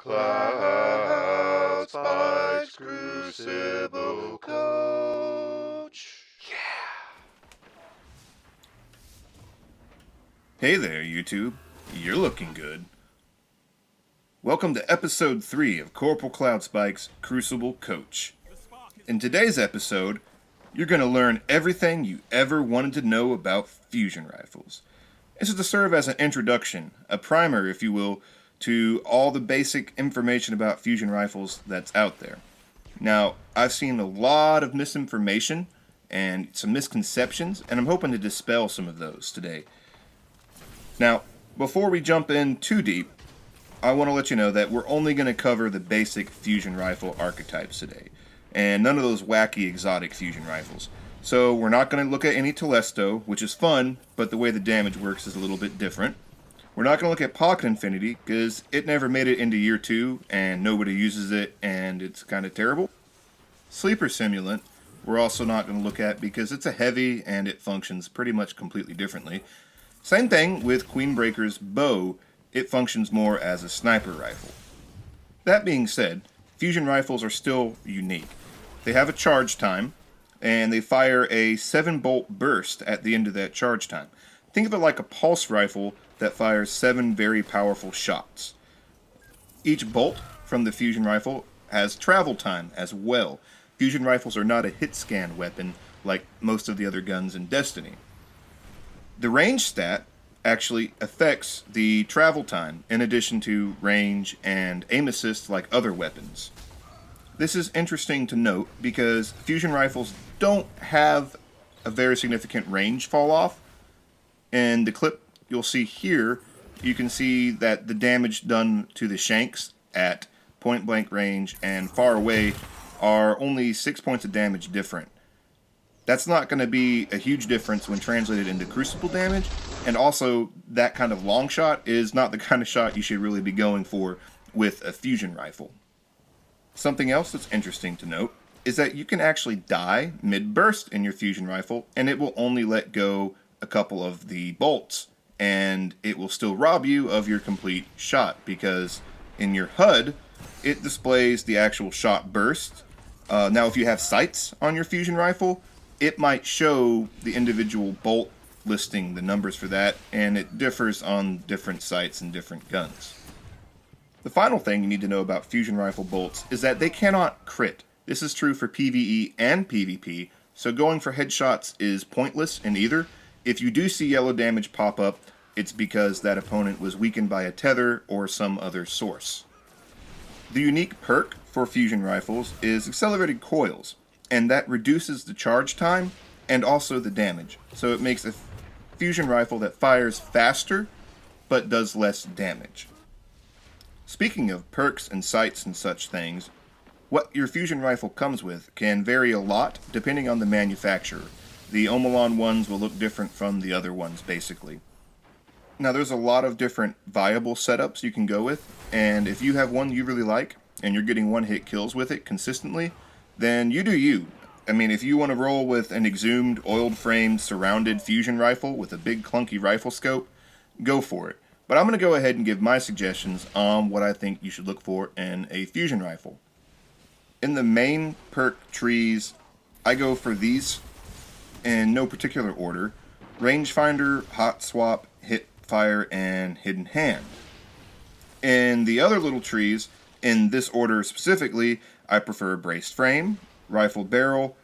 Cloudspike's Crucible Coach. Hey there, YouTube. You're looking good. Welcome to episode 3 of Corporal Cloudspike's Crucible Coach. In today's episode, you're going to learn everything you ever wanted to know about fusion rifles. This is to serve as an introduction, a primer, if you will, to all the basic information about fusion rifles that's out there. Now, I've seen a lot of misinformation and some misconceptions, and I'm hoping to dispel some of those today. Now, before we jump in too deep, I want to let you know that we're only going to cover the basic fusion rifle archetypes today, and none of those wacky exotic fusion rifles. So we're not going to look at any Telesto, which is fun, but the way the damage works is a little bit different. We're not going to look at Pocket Infinity, because it never made it into year 2, and nobody uses it, and it's kind of terrible. Sleeper Simulant, we're also not going to look at because it's a heavy, and it functions pretty much completely differently. Same thing with Queenbreaker's bow, it functions more as a sniper rifle. That being said, fusion rifles are still unique. They have a charge time, and they fire a 7-bolt burst at the end of that charge time. Think of it like a pulse rifle that fires 7 very powerful shots. Each bolt from the fusion rifle has travel time as well. Fusion rifles are not a hit scan weapon like most of the other guns in Destiny. The range stat actually affects the travel time in addition to range and aim assist like other weapons. This is interesting to note because fusion rifles don't have a very significant range fall off. In the clip you'll see here, you can see that the damage done to the shanks at point blank range and far away are only 6 points of damage different. That's not going to be a huge difference when translated into Crucible damage, and also that kind of long shot is not the kind of shot you should really be going for with a fusion rifle. Something else that's interesting to note is that you can actually die mid-burst in your fusion rifle, and it will only let go a couple of the bolts, and it will still rob you of your complete shot, because in your HUD, it displays the actual shot burst. Now, if you have sights on your fusion rifle, it might show the individual bolt listing, the numbers for that, and it differs on different sights and different guns. The final thing you need to know about fusion rifle bolts is that they cannot crit. This is true for PvE and PvP, so going for headshots is pointless in either. If you do see yellow damage pop up, it's because that opponent was weakened by a tether or some other source. The unique perk for fusion rifles is accelerated coils, and that reduces the charge time and also the damage. So it makes a fusion rifle that fires faster but does less damage. Speaking of perks and sights and such things, what your fusion rifle comes with can vary a lot depending on the manufacturer. The Omolon ones will look different from the other ones, basically. Now, there's a lot of different viable setups you can go with, and if you have one you really like, and you're getting one-hit kills with it consistently, then you do you. I mean, if you want to roll with an exhumed, oiled-framed, surrounded fusion rifle with a big, clunky rifle scope, go for it. But I'm going to go ahead and give my suggestions on what I think you should look for in a fusion rifle. In the main perk trees, I go for these in no particular order: Rangefinder, Hot Swap, Hip Fire, and Hidden Hand. In the other little trees, in this order specifically, I prefer Braced Frame, Rifle Barrel,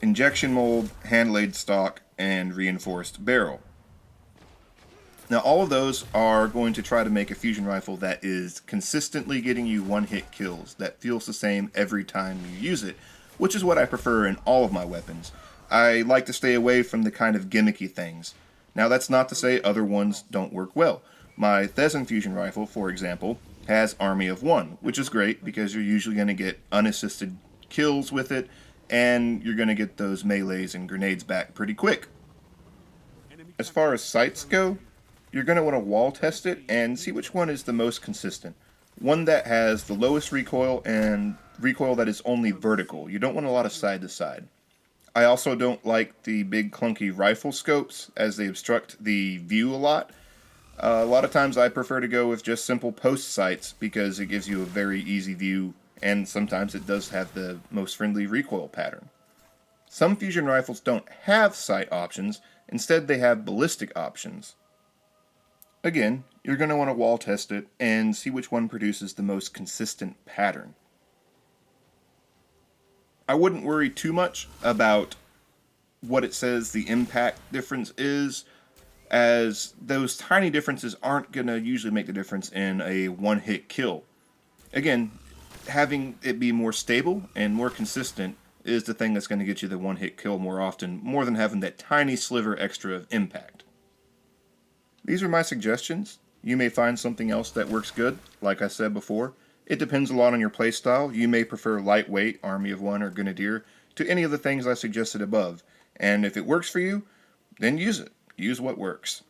Injection Mold, Hand-Laid Stock, and Reinforced Barrel. Now, all of those are going to try to make a fusion rifle that is consistently getting you one-hit kills, that feels the same every time you use it, which is what I prefer in all of my weapons. I like to stay away from the kind of gimmicky things. Now, that's not to say other ones don't work well. My Thesan fusion rifle, for example, has Army of One, which is great because you're usually going to get unassisted kills with it, and you're going to get those melees and grenades back pretty quick. As far as sights go, you're going to want to wall test it and see which one is the most consistent. One that has the lowest recoil and recoil that is only vertical. You don't want a lot of side to side. I also don't like the big clunky rifle scopes as they obstruct the view a lot. A lot of times I prefer to go with just simple post sights because it gives you a very easy view, and sometimes it does have the most friendly recoil pattern. Some fusion rifles don't have sight options, instead they have ballistic options. Again, you're going to want to wall test it and see which one produces the most consistent pattern. I wouldn't worry too much about what it says the impact difference is, as those tiny differences aren't going to usually make the difference in a one-hit kill. Again, having it be more stable and more consistent is the thing that's going to get you the one-hit kill more often, more than having that tiny sliver extra of impact. These are my suggestions. You may find something else that works good. Like I said before, it depends a lot on your playstyle. You may prefer lightweight, Army of One, or Grenadier to any of the things I suggested above. And if it works for you, then use it. Use what works.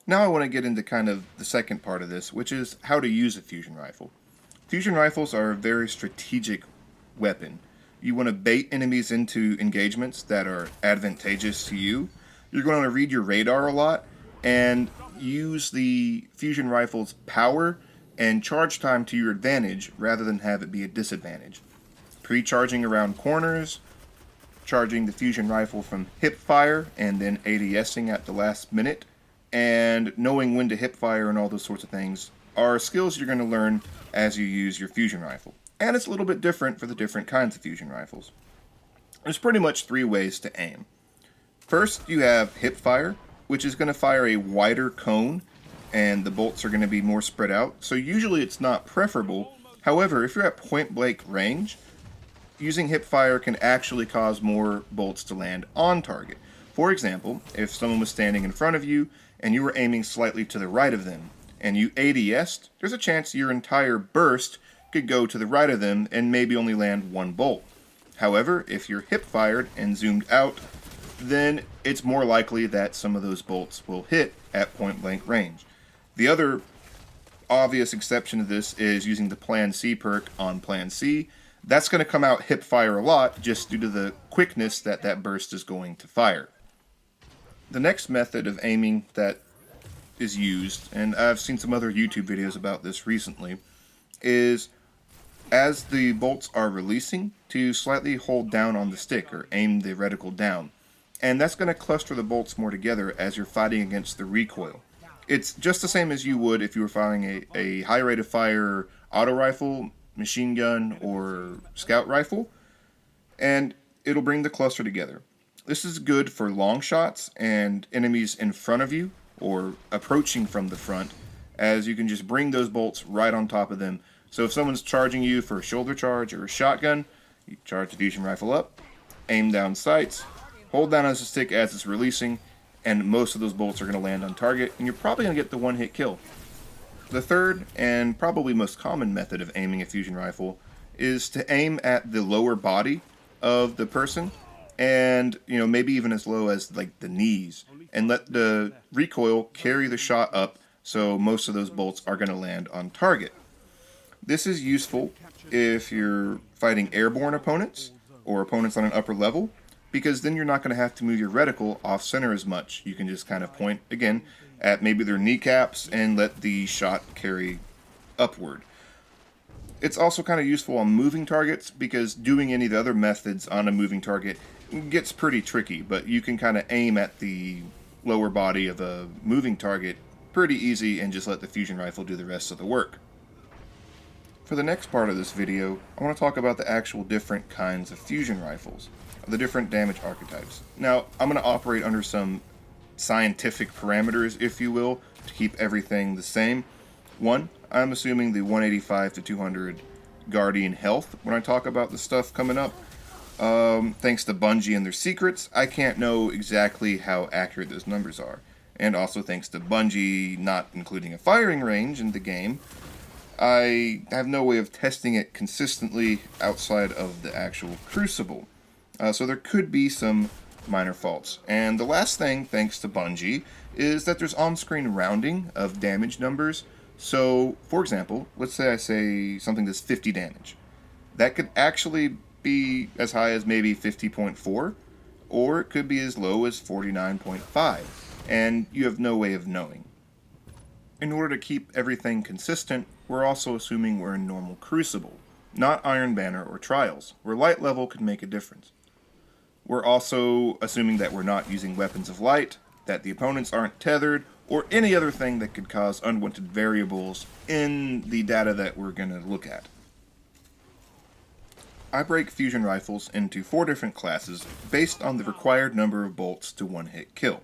Now I want to get into kind of the second part of this, which is how to use a fusion rifle. Fusion rifles are a very strategic weapon. You want to bait enemies into engagements that are advantageous to you. You're going to read your radar a lot and use the fusion rifle's power and charge time to your advantage rather than have it be a disadvantage. Pre-charging around corners, charging the fusion rifle from hip fire and then ADSing at the last minute, and knowing when to hip fire and all those sorts of things are skills you're going to learn as you use your fusion rifle. And it's a little bit different for the different kinds of fusion rifles. There's pretty much 3 ways to aim. First, you have hip fire, which is going to fire a wider cone, and the bolts are going to be more spread out. So usually it's not preferable. However, if you're at point blank range, using hip fire can actually cause more bolts to land on target. For example, if someone was standing in front of you and you were aiming slightly to the right of them and you ADS'd, there's a chance your entire burst could go to the right of them and maybe only land 1 bolt. However, if you're hip fired and zoomed out, then it's more likely that some of those bolts will hit at point blank range. The other obvious exception to this is using the Plan C perk on Plan C. That's going to come out hip fire a lot just due to the quickness that that burst is going to fire. The next method of aiming that is used, and I've seen some other YouTube videos about this recently, is as the bolts are releasing to slightly hold down on the stick or aim the reticle down. And that's going to cluster the bolts more together as you're fighting against the recoil. It's just the same as you would if you were firing a high rate of fire auto rifle, machine gun, or scout rifle, and it'll bring the cluster together. This is good for long shots and enemies in front of you or approaching from the front, as you can just bring those bolts right on top of them. So if someone's charging you for a shoulder charge or a shotgun, you charge the fusion rifle up, aim down sights, hold down as a stick as it's releasing, and most of those bolts are going to land on target, and you're probably going to get the one-hit kill. The third, and probably most common method of aiming a fusion rifle, is to aim at the lower body of the person, and maybe even as low as like the knees, and let the recoil carry the shot up, so most of those bolts are going to land on target. This is useful if you're fighting airborne opponents, or opponents on an upper level, because then you're not going to have to move your reticle off center as much. You can just kind of point, again, at maybe their kneecaps and let the shot carry upward. It's also kind of useful on moving targets, because doing any of the other methods on a moving target gets pretty tricky, but you can kind of aim at the lower body of a moving target pretty easy and just let the fusion rifle do the rest of the work. For the next part of this video, I want to talk about the actual different kinds of fusion rifles, the different damage archetypes. Now, I'm going to operate under some scientific parameters, if you will, to keep everything the same. One, I'm assuming the 185 to 200 Guardian health when I talk about the stuff coming up. Thanks to Bungie and their secrets, I can't know exactly how accurate those numbers are. And also thanks to Bungie not including a firing range in the game, I have no way of testing it consistently outside of the actual Crucible. So there could be some minor faults. And the last thing, thanks to Bungie, is that there's on-screen rounding of damage numbers. So, for example, let's say I say something that's 50 damage. That could actually be as high as maybe 50.4, or it could be as low as 49.5. and you have no way of knowing. In order to keep everything consistent, we're also assuming we're in normal Crucible, not Iron Banner or Trials, where light level could make a difference. We're also assuming that we're not using weapons of light, that the opponents aren't tethered, or any other thing that could cause unwanted variables in the data that we're going to look at. I break fusion rifles into 4 different classes based on the required number of bolts to one-hit kill.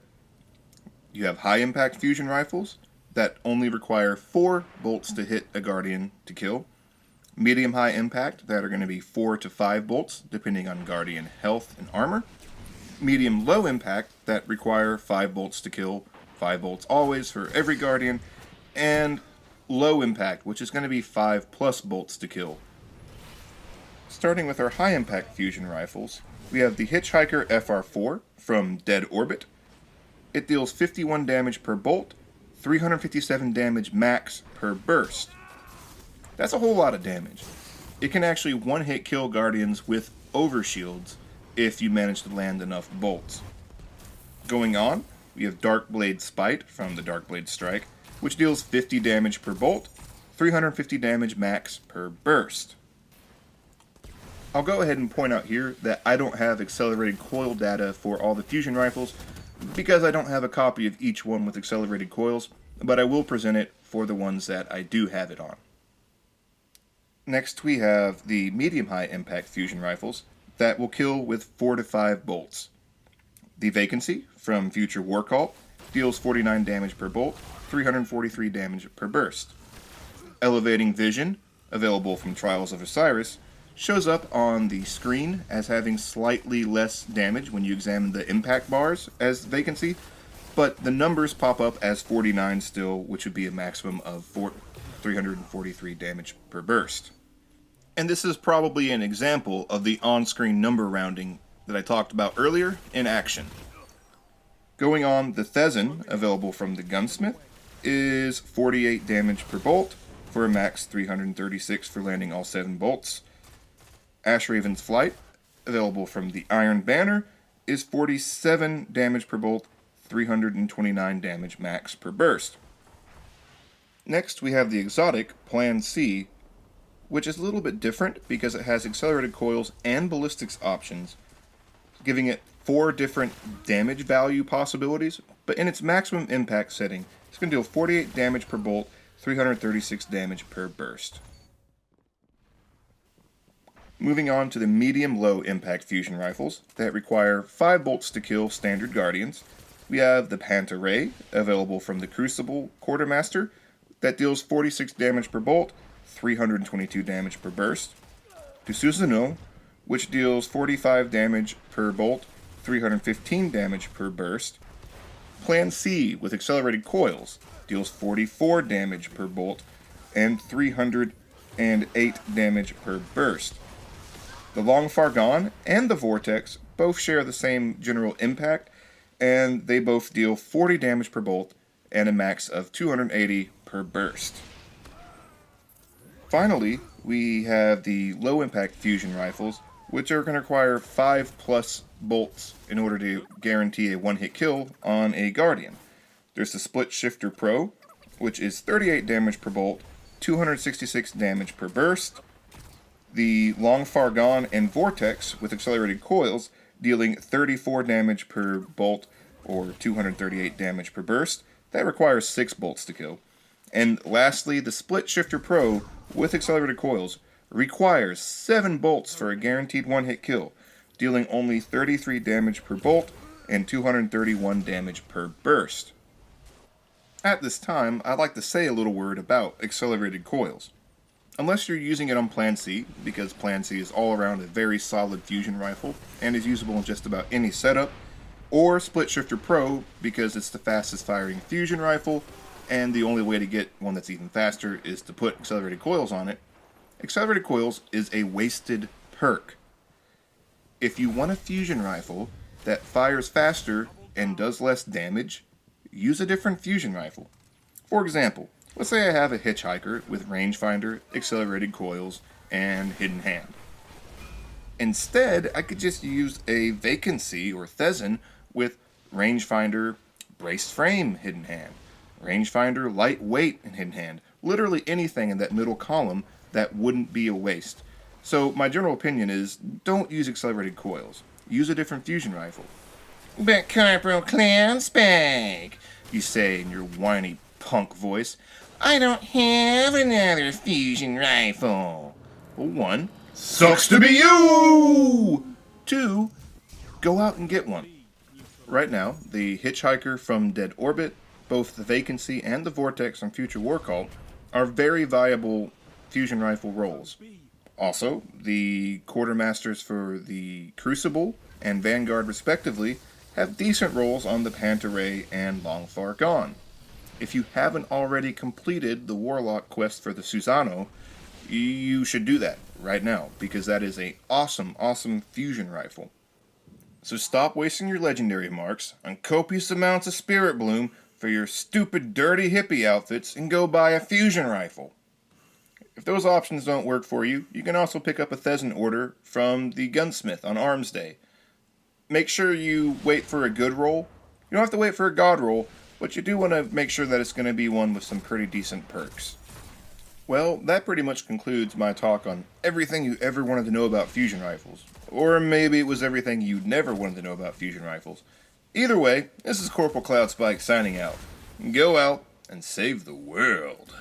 You have high impact fusion rifles that only require 4 bolts to hit a Guardian to kill. Medium high impact that are going to be 4 to 5 bolts depending on Guardian health and armor. Medium low impact that require 5 bolts to kill, 5 bolts always for every Guardian. And low impact, which is going to be 5 plus bolts to kill. Starting with our high impact fusion rifles, we have the Hitch Hiker FR4 from Dead Orbit. It deals 51 damage per bolt, 357 damage max per burst. That's a whole lot of damage. It can actually one-hit kill Guardians with overshields if you manage to land enough bolts. Going on, we have Darkblade Spite from the Darkblade Strike, which deals 50 damage per bolt, 350 damage max per burst. I'll go ahead and point out here that I don't have accelerated coil data for all the fusion rifles, because I don't have a copy of each one with accelerated coils, but I will present it for the ones that I do have it on. Next we have the medium-high impact fusion rifles that will kill with 4 to 5 bolts. The Vacancy from Future War Cult deals 49 damage per bolt, 343 damage per burst. Elevating Vision, available from Trials of Osiris, shows up on the screen as having slightly less damage when you examine the impact bars as Vacancy, but the numbers pop up as 49 still, which would be a maximum of 343 damage per burst. And this is probably an example of the on-screen number rounding that I talked about earlier in action. Going on, the Thesan, available from the Gunsmith, is 48 damage per bolt for a max 336 for landing all 7 bolts. Ashraven's Flight, available from the Iron Banner, is 47 damage per bolt, 329 damage max per burst. Next, we have the exotic Plan C, which is a little bit different because it has accelerated coils and ballistics options, giving it 4 different damage value possibilities, but in its maximum impact setting, it's going to deal 48 damage per bolt, 336 damage per burst. Moving on to the medium-low impact fusion rifles that require 5 bolts to kill standard Guardians, we have the Panta Ray, available from the Crucible Quartermaster, that deals 46 damage per bolt, 322 damage per burst. The Susanoo, which deals 45 damage per bolt, 315 damage per burst. Plan C, with accelerated coils, deals 44 damage per bolt and 308 damage per burst. The Long Far Gone and the Vortex both share the same general impact, and they both deal 40 damage per bolt and a max of 280 per burst. Finally, we have the low impact fusion rifles, which are going to require 5 plus bolts in order to guarantee a one-hit kill on a Guardian. There's the Split Shifter Pro, which is 38 damage per bolt, 266 damage per burst. The Long Far Gone and Vortex with accelerated coils, dealing 34 damage per bolt or 238 damage per burst. That requires 6 bolts to kill. And lastly, the Split Shifter Pro with accelerated coils requires 7 bolts for a guaranteed one-hit kill, dealing only 33 damage per bolt and 231 damage per burst. At this time, I'd like to say a little word about accelerated coils. Unless you're using it on Plan C, because Plan C is all around a very solid fusion rifle and is usable in just about any setup, or Split Shifter Pro because it's the fastest firing fusion rifle, and the only way to get one that's even faster is to put accelerated coils on it. Accelerated coils is a wasted perk. If you want a fusion rifle that fires faster and does less damage, use a different fusion rifle. For example, let's say I have a Hitch Hiker with rangefinder, accelerated coils, and hidden hand. Instead, I could just use a Vacancy or Thesan with rangefinder, braced frame hidden hand, rangefinder lightweight and hidden hand, literally anything in that middle column that wouldn't be a waste. So my general opinion is, don't use accelerated coils. Use a different fusion rifle. But Corporal Cloudspike, you say in your whiny punk voice, I don't have another fusion rifle. Well, 1, sucks to be you! 2, go out and get one. Right now, the Hitch Hiker from Dead Orbit, both the Vacancy and the Vortex on Future War Cult, are very viable fusion rifle rolls. Also, the Quartermasters for the Crucible and Vanguard respectively have decent rolls on the Pantaray and Long Far Gone. If you haven't already completed the Warlock quest for the Susanoo, you should do that right now, because that is a awesome fusion rifle. So stop wasting your legendary marks on copious amounts of Spirit Bloom for your stupid dirty hippie outfits and go buy a fusion rifle. If those options don't work for you, you can also pick up a Thesan order from the gunsmith on Arms Day. Make sure you wait for a good roll. You don't have to wait for a god roll, but you do want to make sure that it's going to be one with some pretty decent perks. Well, that pretty much concludes my talk on everything you ever wanted to know about fusion rifles. Or maybe it was everything you never wanted to know about fusion rifles. Either way, this is Corporal Cloudspike signing out. Go out and save the world.